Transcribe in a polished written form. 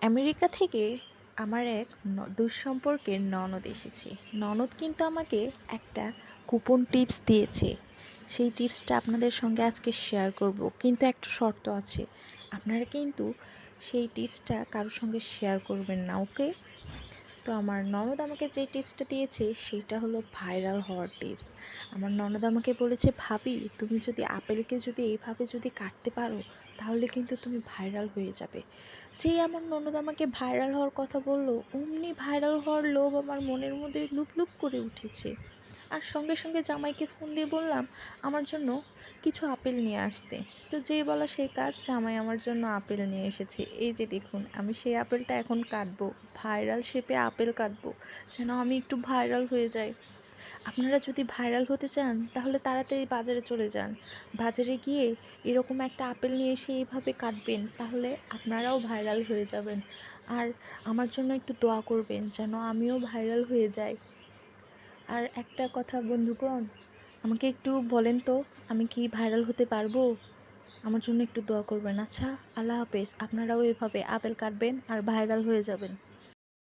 America থেকে আমার এক দুঃসম্পর্কের ননদ এসেছে। ননদ কিন্তু আমাকে একটা কুপন টিপস দিয়েছে। সেই টিপসটা আপনাদের সঙ্গে আজকে শেয়ার করব, কিন্তু একটা শর্ত আছে। আপনারা কিন্তু সেই টিপসটা কারোর সঙ্গে শেয়ার করবেন না, ওকে? তো আমার ননদ আমাকে যে টিপসটা দিয়েছে সেটা হলো ভাইরাল হওয়ার টিপস। আমার ননদ আমাকে বলেছে, ভাবি তুমি যদি আপেলকে যদি এইভাবে যদি কাটতে পারো তাহলে কিন্তু তুমি ভাইরাল হয়ে যাবে। যেই আমার ননদ আমাকে ভাইরাল হওয়ার কথা বললো, অমনি ভাইরাল হওয়ার লোভ আমার মনের মধ্যে লুপ লুপ করে উঠেছে। আর সঙ্গে সঙ্গে জামাইকে ফোন দিয়ে বললাম আমার জন্য কিছু আপেল নিয়ে আসতে। তো যেই বলা সেই কাজ, জামাই আমার জন্য আপেল নিয়ে এসেছে। এই যে দেখুন, আমি সেই আপেলটা এখন কাটবো, ভাইরাল শেপে আপেল কাটবো, যেন আমি একটু ভাইরাল হয়ে যাই। আপনারা যদি ভাইরাল হতে চান তাহলে তাড়াতাড়ি বাজারে চলে যান। বাজারে গিয়ে এরকম একটা আপেল নিয়ে এসে এইভাবে কাটবেন, তাহলে আপনারাও ভাইরাল হয়ে যাবেন। আর আমার জন্য একটু দোয়া করবেন যেন আমিও ভাইরাল হয়ে যাই। আর একটা কথা বন্ধুগণ, আমাকে একটু বলেন তো, আমি কি ভাইরাল হতে পারবো? আমার জন্য একটু দোয়া করবেন। আচ্ছা, আল্লাহ হাফেজ। আপনারাও এভাবে আপেল কাটবেন আর ভাইরাল হয়ে যাবেন।